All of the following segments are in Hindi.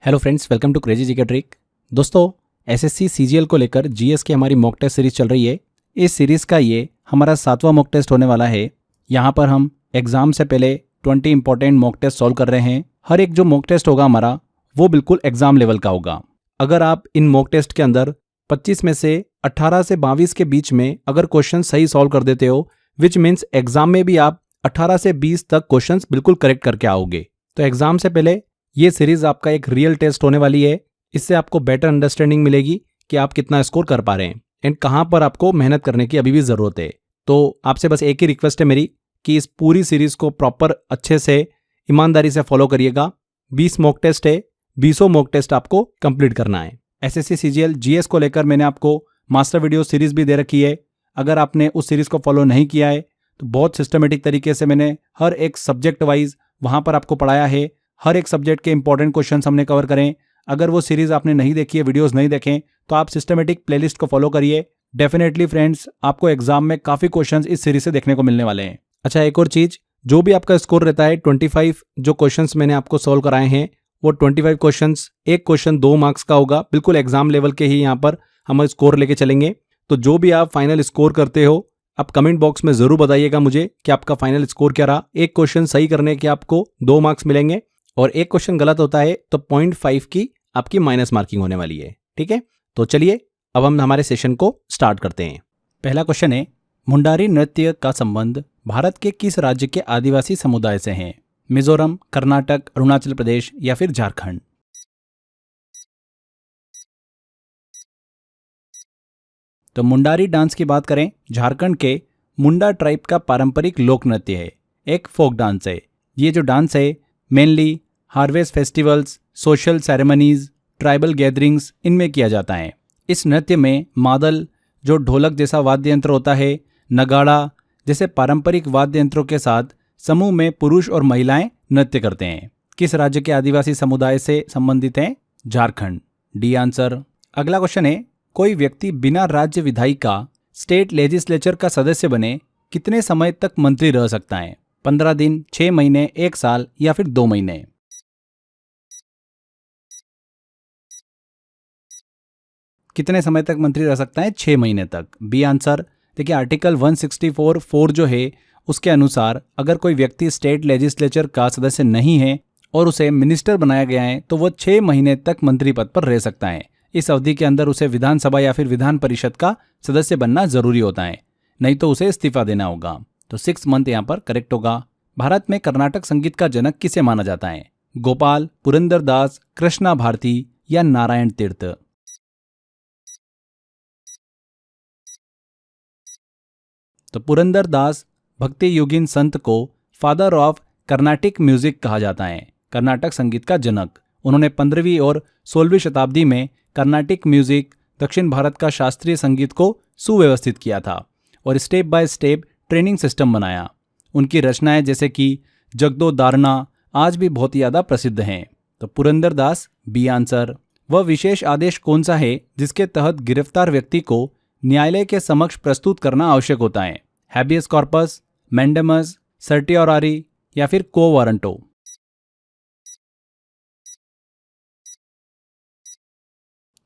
Hello friends, welcome to crazy GK trick. दोस्तों, एसएससी सीजीएल को लेकर जीएस की हमारी मॉक टेस्ट सीरीज चल रही है। इस सीरीज़ का ये हमारा 7वां मॉक टेस्ट होने वाला है। यहाँ पर हम एग्ज़ाम से पहले 20 इंपॉर्टेंट मॉक टेस्ट सॉल्व कर रहे हैं। हर एक जो मॉक टेस्ट होगा हमारा वो बिल्कुल एग्ज़ाम लेवल का होगा। अगर आप इन मॉक टेस्ट के अंदर 25 में से 18 से 22 के बीच में अगर क्वेश्चन सही सॉल्व कर देते हो, विच मीन्स एग्जाम में भी आप 18 से 20 तक क्वेश्चंस बिल्कुल करेक्ट करके आओगे। तो एग्जाम से पहले ये सीरीज आपका एक रियल टेस्ट होने वाली है। इससे आपको बेटर अंडरस्टैंडिंग मिलेगी कि आप कितना स्कोर कर पा रहे हैं एंड कहाँ पर आपको मेहनत करने की अभी भी ज़रूरत है। तो आपसे बस एक ही रिक्वेस्ट है मेरी कि इस पूरी सीरीज़ को प्रॉपर अच्छे से ईमानदारी से फॉलो करिएगा। 20 मॉक टेस्ट है, 20 मॉक टेस्ट आपको कंप्लीट करना है। एसएससी सीजीएल जीएस को लेकर मैंने आपको मास्टर वीडियो सीरीज़ भी दे रखी है। अगर आपने उस सीरीज़ को फॉलो नहीं किया है तो बहुत सिस्टमेटिक तरीके से मैंने हर एक सब्जेक्ट वाइज वहाँ पर आपको पढ़ाया है। हर एक सब्जेक्ट के इंपॉर्टेंट क्वेश्चन हमने कवर करें। अगर वो सीरीज आपने नहीं देखी है, वीडियोस नहीं देखें, तो आप सिस्टमेटिक प्लेलिस्ट को फॉलो करिए। डेफिनेटली फ्रेंड्स, आपको एग्जाम में काफ़ी क्वेश्चंस इस सीरीज से देखने को मिलने वाले हैं। अच्छा, एक और चीज़, जो भी आपका स्कोर रहता है 25 जो क्वेश्चंस मैंने आपको सॉल्व कराए हैं वो 25 क्वेश्चंस, एक क्वेश्चन 2 मार्क्स का होगा। बिल्कुल एग्जाम लेवल के ही यहाँ पर हम स्कोर लेके चलेंगे। तो जो भी आप फाइनल स्कोर करते हो, आप कमेंट बॉक्स में ज़रूर बताइएगा मुझे कि आपका फाइनल स्कोर क्या रहा। एक क्वेश्चन सही करने के आपको 2 मार्क्स मिलेंगे और एक क्वेश्चन गलत होता है तो 0.5 की आपकी माइनस मार्किंग होने वाली है। ठीक है, तो चलिए अब हम हमारे सेशन को स्टार्ट करते हैं। पहला क्वेश्चन है, मुंडारी नृत्य का संबंध भारत के किस राज्य के आदिवासी समुदाय से है? मिजोरम, कर्नाटक, अरुणाचल प्रदेश या फिर झारखंड? तो मुंडारी डांस की बात करें, झारखंड के मुंडा ट्राइब का पारंपरिक लोक नृत्य है, एक फोक डांस है। ये जो डांस है mainly harvest festivals, social ceremonies, tribal gatherings, इनमें किया जाता है। इस नृत्य में मादल, जो ढोलक जैसा वाद्य यंत्र होता है, नगाड़ा जैसे पारंपरिक वाद्य यंत्रों के साथ समूह में पुरुष और महिलाएं नृत्य करते हैं। किस राज्य के आदिवासी समुदाय से संबंधित हैं? Jharkhand, D answer. अगला क्वेश्चन है, कोई व्यक्ति बिना राज्य विधायी का स्टेट लेजिस्लेचर का सदस्य बने कितने समय तक मंत्री रह सकता है? 15 दिन, 6 महीने, 1 साल या फिर 2 महीने? कितने समय तक मंत्री रह सकता है? 6 महीने तक, बी आंसर। देखिए, आर्टिकल 164(4) जो है उसके अनुसार अगर कोई व्यक्ति स्टेट लेजिस्लेचर का सदस्य नहीं है और उसे मिनिस्टर बनाया गया है तो वो 6 महीने तक मंत्री पद पर रह सकता है। इस अवधि के अंदर उसे विधानसभा या फिर विधान परिषद का सदस्य बनना जरूरी होता है, नहीं तो उसे इस्तीफा देना होगा। तो 6 मंथ यहाँ पर करेक्ट होगा। भारत में कर्नाटक संगीत का जनक किसे माना जाता है? गोपाल, पुरंदर दास, कृष्णा भारती या नारायण तीर्थ? तो पुरंदर दास भक्ति योगिन संत को फादर ऑफ कर्नाटिक म्यूजिक कहा जाता है, कर्नाटक संगीत का जनक। उन्होंने 15वीं और 16वीं शताब्दी में कर्नाटिक म्यूजिक, दक्षिण भारत का शास्त्रीय संगीत को सुव्यवस्थित किया था और step by step training system बनाया। उनकी रचनाएं जैसे कि जगदो दारना आज भी बहुत ज़्यादा प्रसिद्ध हैं। तो पुरंदर दास, बी आंसर। वह विशेष आदेश कौन सा है जिसके तहत गिरफ्तार व्यक्ति को न्यायालय के समक्ष प्रस्तुत करना आवश्यक होता है? हैबियस कॉर्पस, मैंडेमस, सर्टियोरारी या फिर को वारंटो?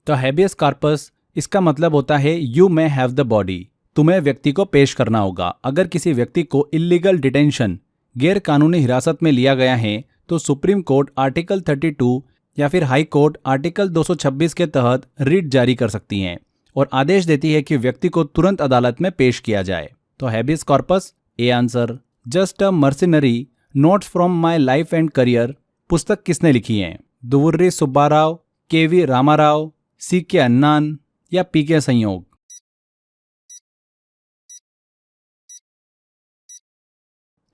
तो हैबियस कॉर्पस, इसका मतलब होता है you may have the body, तुम्हें व्यक्ति को पेश करना होगा। अगर किसी व्यक्ति को इलीगल डिटेंशन, गैर कानूनी हिरासत में लिया गया है तो सुप्रीम कोर्ट आर्टिकल 32 या फिर हाई कोर्ट आर्टिकल 226 के तहत रिट जारी कर सकती हैं और आदेश देती है कि व्यक्ति को तुरंत अदालत में पेश किया जाए। तो habeas corpus, A answer. Just a mercenary, notes from my life and career पुस्तक किसने लिखी है? Duvvuri Subbarao, K V. Ramarao, C K. Annan या पी.के. संयोग?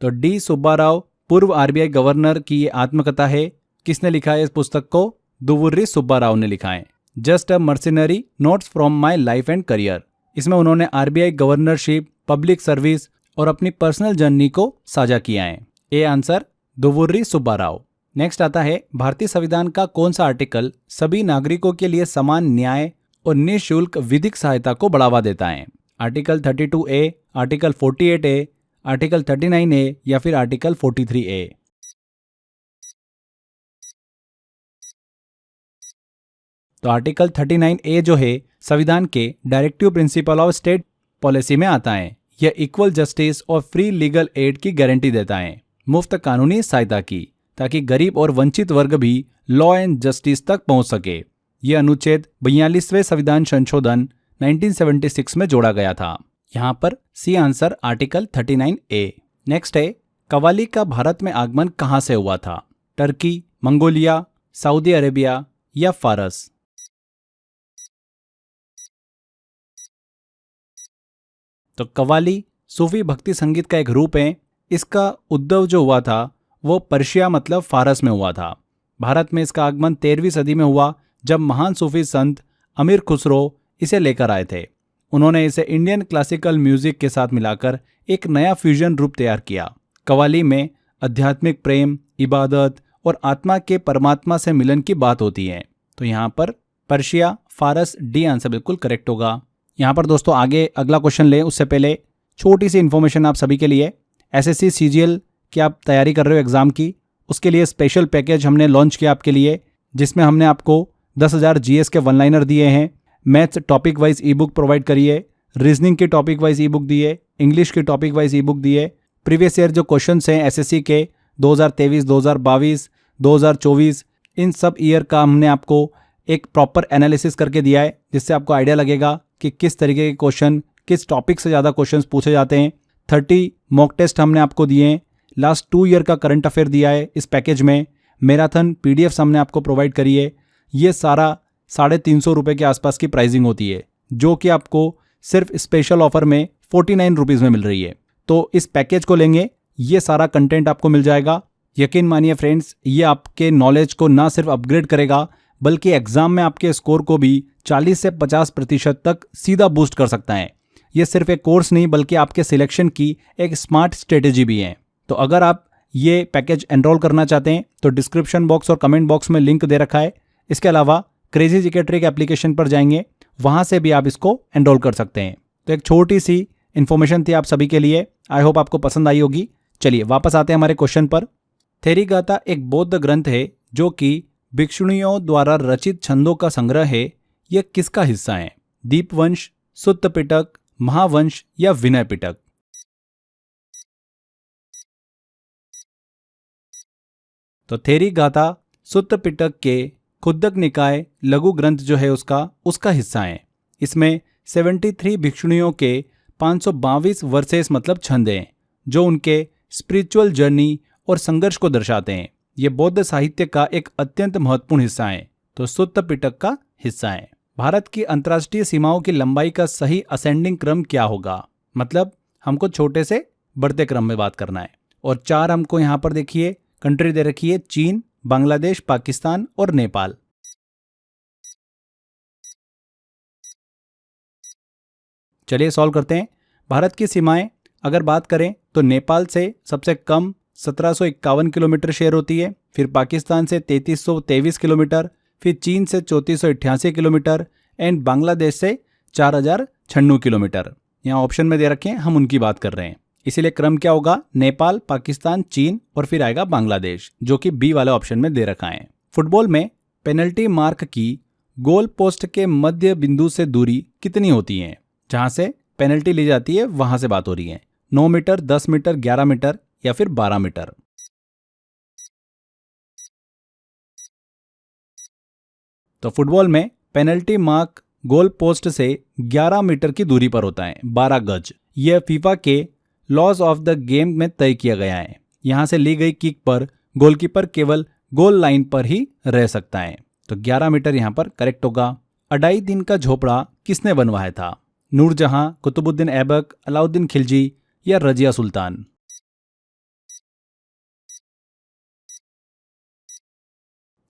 तो डी सुब्बाराव, पूर्व आरबीआई गवर्नर की ये आत्मकथा है। किसने लिखा है इस पुस्तक को? दुवुर्री सुब्बाराव ने लिखा है। Just a mercenary, notes from my life and career. इसमें उन्होंने आरबीआई गवर्नरशिप, पब्लिक सर्विस और अपनी पर्सनल जर्नी को साझा किया है। A answer, Duvvuri Subbarao. Next आता है, भारतीय संविधान का कौन सा आर्टिकल सभी नागरिकों के लिए समान न्याय और निःशुल्क विधिक सहायता को बढ़ावा देता है? Article 32A, article 48A, article 39A या फिर आर्टिकल 43A? तो आर्टिकल 39A जो है संविधान के directive principle of state policy में आता है। यह इक्वल जस्टिस और फ्री लीगल एड की गारंटी देता है, मुफ्त कानूनी सहायता की, ताकि गरीब और वंचित वर्ग भी लॉ एंड जस्टिस तक पहुंच सके। यह अनुच्छेद 42वें संविधान संशोधन 1976 में जोड़ा गया था। यहाँ पर C answer article 39A। Next है, कव्वाली का भारत में आगमन कहाँ से हुआ था? टर्की, मंगोलिया, सऊदी अरेबिया या फारस? तो कव्वाली सूफी भक्ति संगीत का एक रूप है। इसका उद्भव जो हुआ था वो पर्शिया मतलब फारस में हुआ था। भारत में इसका आगमन 13वीं सदी में हुआ, जब महान सूफी संत अमीर खुसरो इसे लेकर आए थे। उन्होंने इसे इंडियन क्लासिकल म्यूजिक के साथ मिलाकर एक नया फ्यूजन रूप तैयार किया। कव्वाली में आध्यात्मिक प्रेम, इबादत और आत्मा के परमात्मा से मिलन की बात होती है। तो यहाँ पर पर्शिया, फारस, डी आंसर बिल्कुल करेक्ट होगा। यहाँ पर दोस्तों आगे अगला क्वेश्चन ले उससे पहले छोटी सी इन्फॉर्मेशन आप सभी के लिए। एसएससी सीजीएल की आप तैयारी कर रहे हो एग्जाम की, उसके लिए स्पेशल पैकेज हमने लॉन्च किया आपके लिए, जिसमें हमने आपको 10,000 जीएस के वन लाइनर दिए हैं, मैथ्स टॉपिक वाइज ई बुक प्रोवाइड करिए, रीजनिंग की टॉपिक वाइज ई बुक दिए, इंग्लिश की टॉपिक वाइज ई बुक दिए। प्रीवियस ईयर जो क्वेश्चन हैं एसएससी के 2023, 2022, 2024, इन सब ईयर का हमने आपको एक प्रॉपर एनालिसिस करके दिया है, जिससे आपको आइडिया लगेगा कि किस तरीके के क्वेश्चन, किस टॉपिक से ज़्यादा क्वेश्चन पूछे जाते हैं। 30 मॉक टेस्ट हमने आपको दिए हैं, लास्ट 2 ईयर का करंट अफेयर दिया है इस पैकेज में, मैराथन पीडीएफ हमने आपको प्रोवाइड करी है। ये सारा 350 रुपये के आसपास की प्राइसिंग होती है, जो कि आपको सिर्फ स्पेशल ऑफर में 49 रुपीज़ में मिल रही है। तो इस पैकेज को लेंगे, ये सारा कंटेंट आपको मिल जाएगा। यकीन मानिए फ्रेंड्स, ये आपके नॉलेज को ना सिर्फ अपग्रेड करेगा, बल्कि एग्जाम में आपके स्कोर को भी 40 से 50% तक सीधा बूस्ट कर सकता है। ये सिर्फ एक कोर्स नहीं, बल्कि आपके सिलेक्शन की एक स्मार्ट स्ट्रेटेजी भी है। तो अगर आप ये पैकेज एनरोल करना चाहते हैं तो डिस्क्रिप्शन बॉक्स और कमेंट बॉक्स में लिंक दे रखा है। इसके अलावा क्रेजी जीके ट्रिक एप्लीकेशन पर जाएंगे, वहां से भी आप इसको एनरोल कर सकते हैं। तो एक छोटी सी इन्फॉर्मेशन थी आप सभी के लिए, आई होप आपको पसंद आई होगी। चलिए वापस आते हैं हमारे क्वेश्चन पर। थेरीगाथा एक बौद्ध ग्रंथ है जो कि भिक्षुणियों द्वारा रचित छंदों का संग्रह है। यह किसका हिस्सा है? दीपवंश, सुत्त पिटक, महावंश या विनय पिटक? तो थेरीगाथा सुत्त पिटक के खुद्दक निकाय लघु ग्रंथ जो है उसका हिस्सा है। इसमें 73 भिक्षुणियों के 522 वर्सेस मतलब छंद हैं, जो उनके स्पिरिचुअल जर्नी और संघर्ष को दर्शाते हैं। ये बौद्ध साहित्य का एक अत्यंत महत्वपूर्ण हिस्सा है। तो सुत्त पिटक का हिस्सा है। भारत की अंतर्राष्ट्रीय सीमाओं की लंबाई का सही असेंडिंग क्रम क्या होगा? मतलब हमको छोटे से बढ़ते क्रम में बात करना है। और 4 हमको यहाँ पर देखिए कंट्री दे रखी है, चीन, बांग्लादेश, पाकिस्तान और नेपाल। चलिए सॉल्व करते हैं। भारत की सीमाएं अगर बात करें तो नेपाल से सबसे कम 1751 किलोमीटर शेयर होती है, फिर पाकिस्तान से 3323 किलोमीटर, फिर चीन से 3488 किलोमीटर एंड बांग्लादेश से 4096 किलोमीटर। यहाँ ऑप्शन में दे रखे हैं, हम उनकी बात कर रहे हैं। इसीलिए क्रम क्या होगा? नेपाल, पाकिस्तान, चीन और फिर आएगा बांग्लादेश, जो कि बी वाले ऑप्शन में दे रखा है। फुटबॉल में पेनल्टी मार्क की गोल पोस्ट के मध्य बिंदु से दूरी कितनी होती है? जहां से पेनल्टी ली जाती है वहां से बात हो रही है। 9 मीटर, 10 मीटर, 11 मीटर या फिर 12 मीटर? तो फुटबॉल में पेनल्टी मार्क गोल पोस्ट से 11 मीटर की दूरी पर होता है, 12 गज। यह फीफा के लॉज ऑफ द गेम में तय किया गया है। यहां से ली गई किक पर गोलकीपर केवल गोल लाइन पर ही रह सकता है। तो 11 मीटर यहां पर करेक्ट होगा। अढ़ाई दिन का झोपड़ा किसने बनवाया था? नूरजहां, कुतुबुद्दीन ऐबक, अलाउद्दीन खिलजी या रजिया सुल्तान?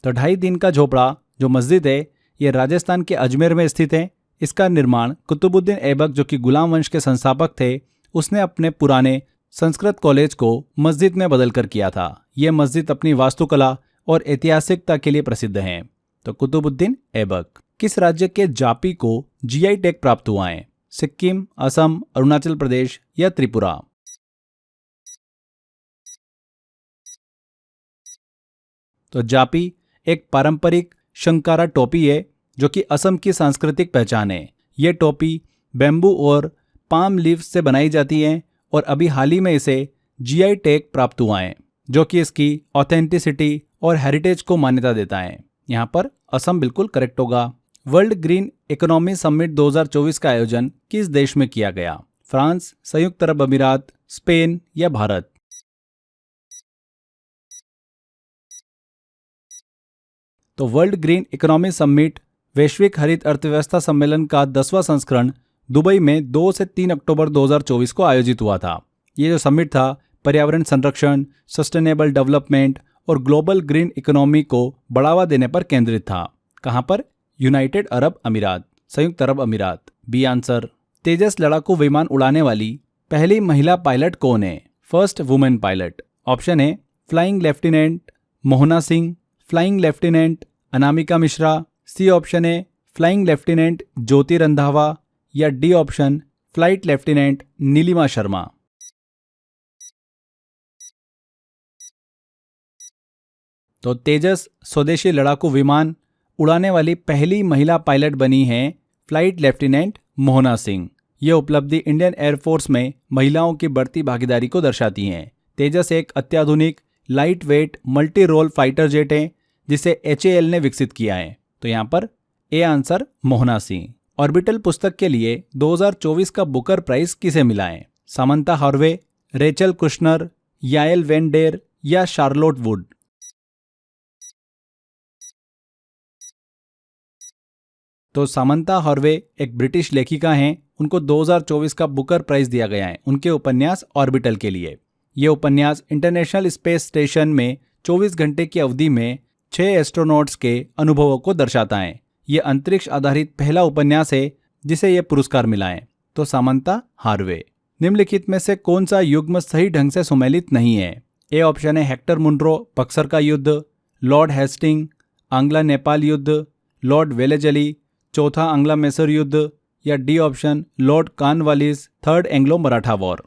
तो 2.5 दिन का झोपड़ा जो मस्जिद है ये राजस्थान के अजमेर में स्थित है। इसका निर्माण कुतुबुद्दीन ऐबक, जो कि गुलाम वंश के संस्थापक थे, उसने अपने पुराने संस्कृत कॉलेज को मस्जिद में बदलकर किया था। यह मस्जिद अपनी वास्तुकला और ऐतिहासिकता के लिए प्रसिद्ध है। तो कुतुबुद्दीन ऐबक। किस राज्य के जापी को जीआई टैग प्राप्त हुआ है? सिक्किम, असम, अरुणाचल प्रदेश या त्रिपुरा? तो जापी एक पारंपरिक शंकारा टोपी है जो कि असम की सांस्कृतिक पहचान है। ये टोपी बैम्बू और पाम लीव्स से बनाई जाती है और अभी हाल ही में इसे जीआई टैग प्राप्त हुआ है, जो कि इसकी ऑथेंटिसिटी और हेरिटेज को मान्यता देता है। यहाँ पर असम बिल्कुल करेक्ट होगा। वर्ल्ड ग्रीन इकोनॉमी समिट 2024 का आयोजन किस देश में किया गया? फ्रांस, संयुक्त अरब अमीरात, स्पेन या भारत? तो वर्ल्ड ग्रीन इकोनॉमी समिट वैश्विक हरित अर्थव्यवस्था सम्मेलन का 10वां संस्करण दुबई में 2 से 3 अक्टूबर 2024 को आयोजित हुआ था। ये जो समिट था पर्यावरण संरक्षण, सस्टेनेबल डेवलपमेंट और ग्लोबल ग्रीन इकोनॉमी को बढ़ावा देने पर केंद्रित था। कहां पर? यूनाइटेड अरब अमीरात, संयुक्त अरब अमीरात। B answer. तेजस लड़ाकू विमान उड़ाने वाली पहली महिला पायलट कौन है? First women pilot. ऑप्शन है flying lieutenant Mohana Singh, flying lieutenant Anamika Mishra, C option है फ्लाइंग लेफ्टिनेंट ज्योति रंधावा या D option flight lieutenant Nilima Sharma. तो तेजस स्वदेशी लड़ाकू विमान उड़ाने वाली पहली महिला पायलट बनी है फ्लाइट लेफ्टिनेंट मोहना सिंह। ये उपलब्धि इंडियन एयरफोर्स में महिलाओं की बढ़ती भागीदारी को दर्शाती है। तेजस एक अत्याधुनिक light weight multi role fighter jet है जिसे HAL ने विकसित किया है। तो यहाँ पर A answer Mohana Singh. Orbital पुस्तक के लिए 2024 का बुकर प्राइज किसे मिला है? Samantha Harvey, Rachel Kushner, Yael van der या शार्लोट वुड? तो सामंता हार्वे एक ब्रिटिश लेखिका हैं। उनको 2024 का बुकर प्राइज दिया गया है उनके उपन्यास ऑर्बिटल के लिए। ये उपन्यास इंटरनेशनल स्पेस स्टेशन में 24 घंटे की अवधि में 6 एस्ट्रोनॉट्स के अनुभवों को दर्शाता है। ये अंतरिक्ष आधारित पहला उपन्यास है जिसे यह पुरस्कार मिला है। तो सामंता हार्वे। निम्नलिखित में से कौन सा युग्म सही ढंग से सुमेलित नहीं है? ए ऑप्शन है हेक्टर मुनरो बक्सर का युद्ध, लॉर्ड हेस्टिंग, आंग्ला नेपाल युद्ध, लॉर्ड वेलेजली, चौथा आंग्ला मैसूर युद्ध या D option Lord Cornwallis third Anglo Maratha war.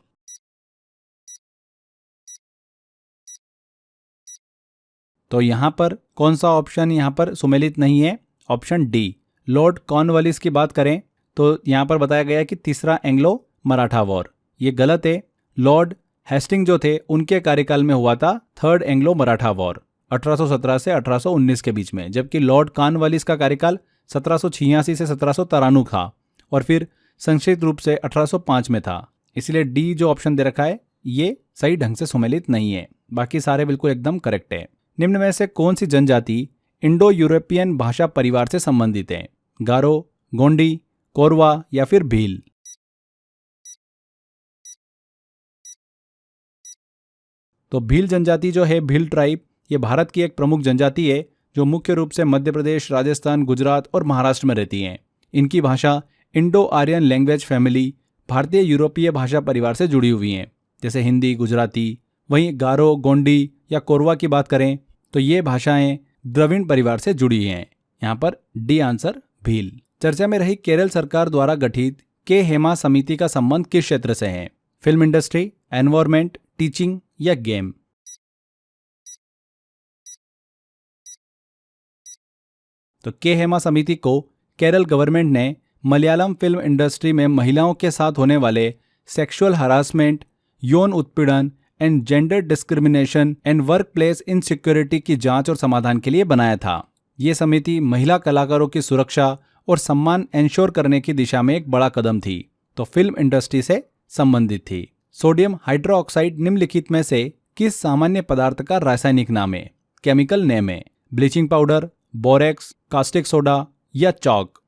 तो यहां पर कौन सा ऑप्शन यहां पर सुमेलित नहीं है? ऑप्शन डी लॉर्ड कॉर्नवालिस की बात करें तो यहां पर बताया गया है कि तीसरा एंग्लो मराठा वॉर। ये गलत है। लॉर्ड हेस्टिंग जो थे उनके कार्यकाल में हुआ था थर्ड एंग्लो मराठा वॉर 1817 से 1819 के बीच में, जबकि लॉर्ड कॉर्नवालिस का कार्यकाल 1786 से 1793 था और फिर संक्षिप्त रूप से 1805 में था। इसलिए डी जो ऑप्शन दे रखा है ये सही ढंग से सुमेलित नहीं है। बाकी सारे बिल्कुल एकदम करेक्ट है। निम्न में से कौन सी जनजाति इंडो यूरोपियन भाषा परिवार से संबंधित है? गारो, गोंडी, कोरवा या फिर भील? तो भील जनजाति जो है, भील ट्राइब, ये भारत की एक प्रमुख जनजाति है जो मुख्य रूप से मध्य प्रदेश, राजस्थान, गुजरात और महाराष्ट्र में रहती हैं। इनकी भाषा इंडो आर्यन लैंग्वेज फैमिली भारतीय यूरोपीय भाषा परिवार से जुड़ी हुई हैं, जैसे हिंदी, गुजराती। वहीं गारो, गोंडी या कोरवा की बात करें तो ये भाषाएं द्रविड़ परिवार से जुड़ी हैं। यहाँ पर डी आंसर भील। चर्चा में रही केरल सरकार द्वारा गठित के हेमा समिति का संबंध किस क्षेत्र से है? फिल्म इंडस्ट्री, एनवायरमेंट, टीचिंग या गेम? तो के हेमा समिति को केरल गवर्नमेंट ने मलयालम फिल्म इंडस्ट्री में महिलाओं के साथ होने वाले सेक्सुअल हरासमेंट, यौन उत्पीड़न and gender discrimination and work place insecurity की जांच और समाधान के लिए बनाया था। ये समिति महिला कलाकारों की सुरक्षा और सम्मान एंश्योर करने की दिशा में एक बड़ा कदम थी। तो फिल्म इंडस्ट्री से संबंधित थी। सोडियम हाइड्रोक्साइड निम्नलिखित में से किस सामान्य पदार्थ का रासायनिक नाम है? केमिकल नेम है। Bleaching powder, borax, caustic soda या चॉक?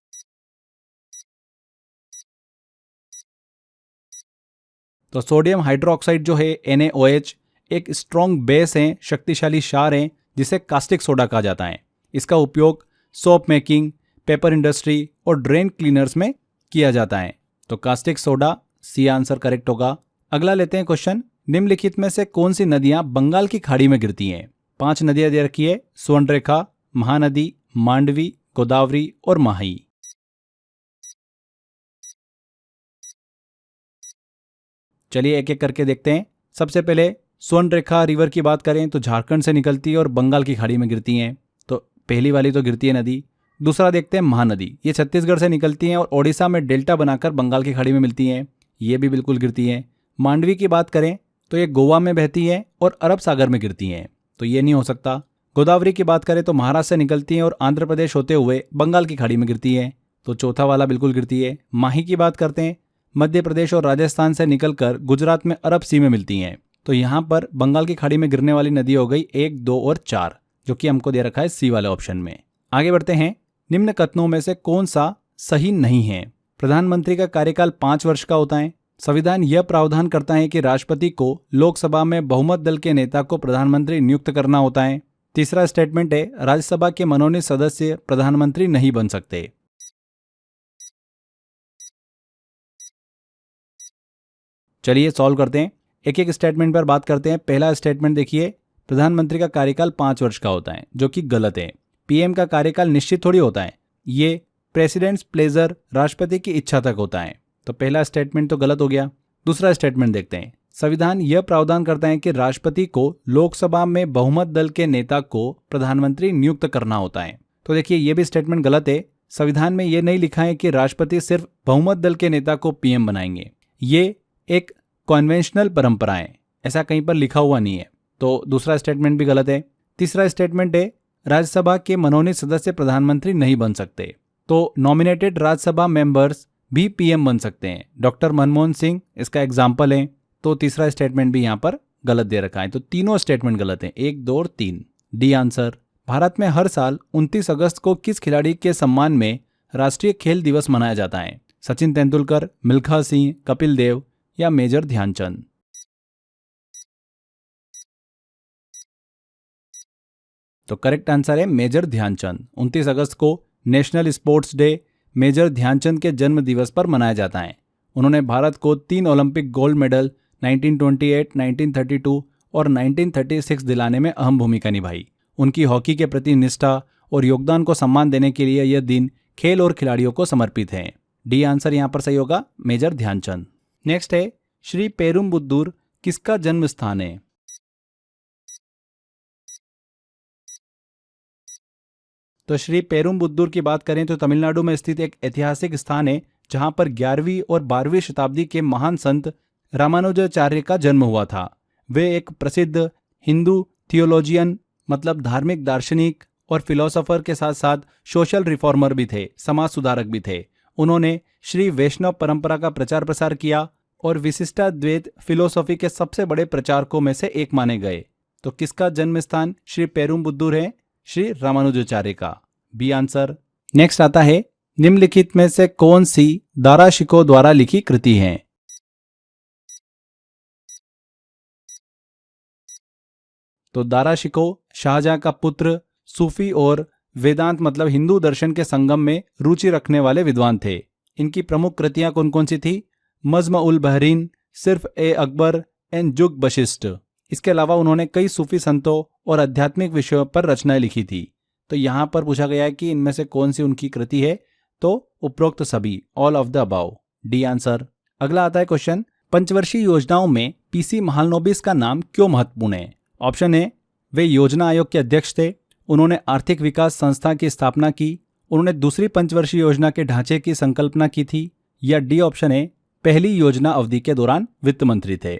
तो सोडियम हाइड्रोक्साइड जो है NaOH एक स्ट्रॉन्ग बेस है, शक्तिशाली क्षार है जिसे कास्टिक सोडा कहा जाता है। इसका उपयोग सोप मेकिंग, पेपर इंडस्ट्री और ड्रेन क्लीनर्स में किया जाता है। तो caustic soda C answer correct होगा। अगला लेते हैं क्वेश्चन। निम्नलिखित में से कौन सी नदियां बंगाल की खाड़ी में गिरती हैं? 5 नदियां दे रखी है, स्वर्णरेखा, महानदी, मांडवी, गोदावरी और माही। चलिए एक एक करके देखते हैं। सबसे पहले स्वर्णरेखा रिवर की बात करें तो झारखंड से निकलती है और बंगाल की खाड़ी में गिरती हैं। तो पहली वाली तो गिरती है नदी। दूसरा देखते हैं महानदी, ये छत्तीसगढ़ से निकलती हैं और ओडिशा में डेल्टा बनाकर बंगाल की खाड़ी में मिलती हैं, ये भी बिल्कुल गिरती हैं। मांडवी की बात करें तो ये गोवा में बहती है और अरब सागर में गिरती हैं, तो ये नहीं हो सकता। गोदावरी की बात करें तो महाराष्ट्र से निकलती हैं और आंध्र प्रदेश होते हुए बंगाल की खाड़ी में गिरती है, तो चौथा वाला बिल्कुल गिरती है। माही की बात करते हैं, मध्य प्रदेश और राजस्थान से निकलकर गुजरात में अरब सी में मिलती हैं, तो यहाँ पर बंगाल की खाड़ी में गिरने वाली नदी हो गई 1, 2 और 4, जो कि हमको दे रखा है सी वाले ऑप्शन में। आगे बढ़ते हैं, निम्न कथनों में से कौन सा सही नहीं है? प्रधानमंत्री का कार्यकाल 5 वर्ष का होता है। संविधान यह प्रावधान करता है कि राष्ट्रपति को लोकसभा में बहुमत दल के नेता को प्रधानमंत्री नियुक्त करना होता है। तीसरा स्टेटमेंट है, राज्यसभा के मनोनीत सदस्य प्रधानमंत्री नहीं बन सकते। चलिए सॉल्व करते हैं, एक एक स्टेटमेंट पर बात करते हैं। पहला स्टेटमेंट देखिए, प्रधानमंत्री का कार्यकाल 5 वर्ष का होता है, जो कि गलत है। पीएम का कार्यकाल निश्चित थोड़ी होता है, ये प्रेसिडेंट्स प्लेजर, राष्ट्रपति की इच्छा तक होता है, तो पहला स्टेटमेंट तो गलत हो गया। दूसरा स्टेटमेंट देखते हैं, संविधान यह प्रावधान करता है कि राष्ट्रपति को लोकसभा में बहुमत दल के नेता को प्रधानमंत्री नियुक्त करना होता है, तो देखिए ये भी स्टेटमेंट गलत है। संविधान में यह नहीं लिखा है कि राष्ट्रपति सिर्फ बहुमत दल के नेता को पीएम बनाएंगे, ये एक कन्वेंशनल परंपरा है, ऐसा कहीं पर लिखा हुआ नहीं है, तो दूसरा स्टेटमेंट भी गलत है। तीसरा स्टेटमेंट है, राज्यसभा के मनोनीत सदस्य प्रधानमंत्री नहीं बन सकते, तो नॉमिनेटेड राज्यसभा मेंबर्स भी पीएम बन सकते हैं। डॉक्टर मनमोहन सिंह इसका एग्जाम्पल है, तो तीसरा स्टेटमेंट भी यहाँ पर गलत दे रखा है, तो तीनों स्टेटमेंट गलत हैं, 1, 2 और 3। डी आंसर, भारत में हर साल 29 अगस्त को किस खिलाड़ी के सम्मान में राष्ट्रीय खेल दिवस मनाया जाता है? सचिन तेंदुलकर, मिल्खा सिंह, कपिल देव या मेजर ध्यानचंद? तो करेक्ट आंसर है मेजर ध्यानचंद। 29 अगस्त को national sports day major Dhyan Chand के जन्म दिवस पर मनाया जाता है। उन्होंने भारत को 3 ओलंपिक गोल्ड मेडल 1928, 1932 और 1936 दिलाने में अहम भूमिका निभाई। उनकी हॉकी के प्रति निष्ठा और योगदान को सम्मान देने के लिए यह दिन खेल और खिलाड़ियों को समर्पित है। डी आंसर यहाँ पर सही होगा, मेजर ध्यानचंद। नेक्स्ट है, श्री पेरुम्बुदूर किसका जन्म स्थान है? तो श्री पेरुम्बुदूर की बात करें तो तमिलनाडु में स्थित एक ऐतिहासिक स्थान है, जहां पर 11वीं और 12वीं शताब्दी के महान संत रामानुजाचार्य का जन्म हुआ था। वे एक प्रसिद्ध हिंदू थियोलॉजियन, मतलब धार्मिक दार्शनिक और फिलोसोफर के साथ साथ सोशल रिफॉर्मर भी थे, समाज सुधारक भी थे। उन्होंने श्री वैष्णव परंपरा का प्रचार प्रसार किया और विशिष्टाद्वैत फिलोसॉफी के सबसे बड़े प्रचारकों में से एक माने गए। तो किसका जन्म स्थान श्री पेरुम्बुदूर है? श्री रामानुजाचार्य का। B answer. नेक्स्ट आता है, निम्नलिखित में से कौन सी दारा शिकोह द्वारा लिखी कृति है? तो दारा शिकोह शाहजहां का पुत्र, सूफी और वेदांत मतलब हिंदू दर्शन के संगम में रुचि रखने वाले विद्वान थे। इनकी प्रमुख कृतियां कौन कौन सी थी? मज्म उल बहरीन, सिर्फ ए अकबर एंड जुग बशिष्ट। इसके अलावा उन्होंने कई सूफी संतों और आध्यात्मिक विषयों पर रचनाएं लिखी थी। तो यहां पर पूछा गया है कि इनमें से कौन सी उनकी कृति है, तो उपरोक्त सभी, all of the above. D answer. अगला आता है क्वेश्चन, पंचवर्षीय योजनाओं में पीसी महालनोबिस का नाम क्यों महत्वपूर्ण है? ऑप्शन ए, वे योजना आयोग के अध्यक्ष थे, उन्होंने आर्थिक विकास संस्था की स्थापना की, उन्होंने दूसरी पंचवर्षीय योजना के ढांचे की संकल्पना की थी, या डी ऑप्शन है, पहली योजना अवधि के दौरान वित्त मंत्री थे।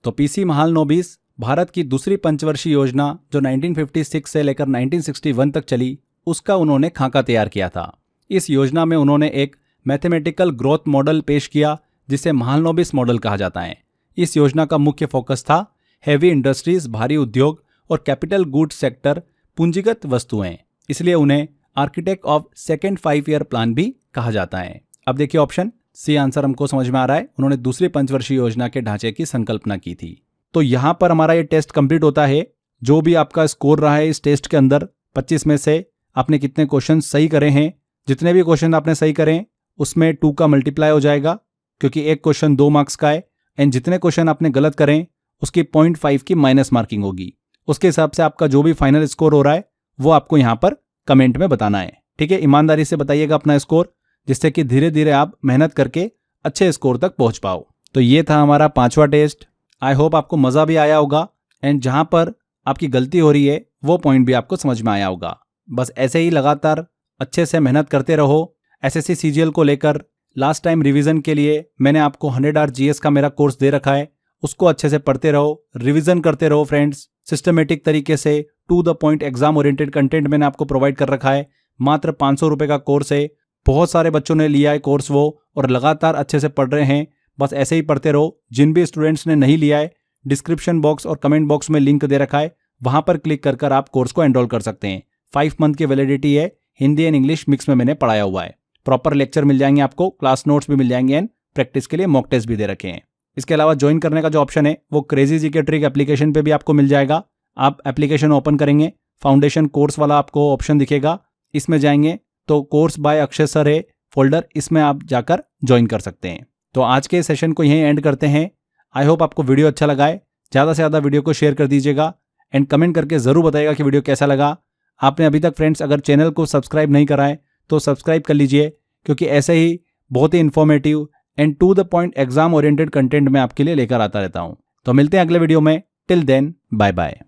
तो पीसी महालनोबिस भारत की दूसरी पंचवर्षीय योजना जो 1956 से लेकर 1961 तक चली, उसका उन्होंने खाका तैयार किया था। इस योजना में उन्होंने एक मैथमेटिकल ग्रोथ मॉडल पेश किया जिसे महालनोबिस मॉडल कहा जाता है। इस योजना का मुख्य फोकस था हैवी इंडस्ट्रीज, भारी उद्योग और कैपिटल गुड्स सेक्टर, पूंजीगत वस्तुएं, इसलिए उन्हें architect of second 5 year plan भी कहा जाता है। अब देखिए ऑप्शन सी आंसर हमको समझ में आ रहा है, उन्होंने दूसरी पंचवर्षीय योजना के ढांचे की संकल्पना की थी। तो यहां पर हमारा ये टेस्ट कंप्लीट होता है। जो भी आपका स्कोर रहा है इस टेस्ट के अंदर, 25 में से आपने कितने क्वेश्चन सही करे हैं, जितने भी क्वेश्चन आपने सही करें उसमें 2 का मल्टीप्लाई हो जाएगा, क्योंकि एक क्वेश्चन 2 मार्क्स का है, एंड जितने क्वेश्चन आपने गलत करें उसकी 0.5 की माइनस मार्किंग होगी। उसके हिसाब से आपका जो भी फाइनल स्कोर हो रहा है वो आपको यहाँ पर कमेंट में बताना है। ठीक है, ईमानदारी से बताइएगा अपना स्कोर, जिससे कि धीरे धीरे आप मेहनत करके अच्छे स्कोर तक पहुंच पाओ। तो ये था हमारा 5वां टेस्ट। आई होप आपको मज़ा भी आया होगा, एंड जहां पर आपकी गलती हो रही है वो पॉइंट भी आपको समझ में आया होगा। बस ऐसे ही लगातार अच्छे से मेहनत करते रहो। एसएससी सीजीएल को लेकर लास्ट टाइम रिवीजन के लिए मैंने आपको 100 आवर जीएस का मेरा कोर्स दे रखा है, उसको अच्छे से पढ़ते रहो, रिवीजन करते रहो फ्रेंड्स। सिस्टमेटिक तरीके से to the point exam oriented content मैंने आपको प्रोवाइड कर रखा है। मात्र 500 रुपये का कोर्स है। बहुत सारे बच्चों ने लिया है कोर्स वो, और लगातार अच्छे से पढ़ रहे हैं। बस ऐसे ही पढ़ते रहो। जिन भी स्टूडेंट्स ने नहीं लिया है, डिस्क्रिप्शन बॉक्स और कमेंट बॉक्स में लिंक दे रखा है, वहां पर क्लिक कर आप कोर्स को एनरोल कर सकते हैं। 5 मंथ की वैलिडिटी है। हिंदी एंड इंग्लिश मिक्स में मैंने पढ़ाया हुआ है। प्रॉपर लेक्चर मिल जाएंगे आपको, क्लास नोट्स भी मिल जाएंगे एंड प्रैक्टिस के लिए मॉक टेस्ट भी दे रखे हैं। इसके अलावा ज्वाइन करने का जो ऑप्शन है वो क्रेजी जीके ट्रिक एप्लीकेशन पे भी आपको मिल जाएगा। आप एप्लीकेशन ओपन करेंगे, फाउंडेशन कोर्स वाला आपको ऑप्शन दिखेगा, इसमें जाएंगे तो कोर्स बाय अक्षय सर है फोल्डर, इसमें आप जाकर ज्वाइन कर सकते हैं। तो आज के सेशन को यहीं एंड करते हैं। आई होप आपको वीडियो अच्छा लगा है। ज़्यादा से ज़्यादा वीडियो को शेयर कर दीजिएगा एंड कमेंट करके ज़रूर बताइएगा कि वीडियो कैसा लगा। आपने अभी तक फ्रेंड्स अगर चैनल को सब्सक्राइब नहीं करा है तो सब्सक्राइब कर लीजिए, क्योंकि ऐसे ही बहुत ही informative and to the point exam oriented content मैं आपके लिए लेकर आता रहता हूँ। तो मिलते हैं अगले वीडियो में। Till then bye bye.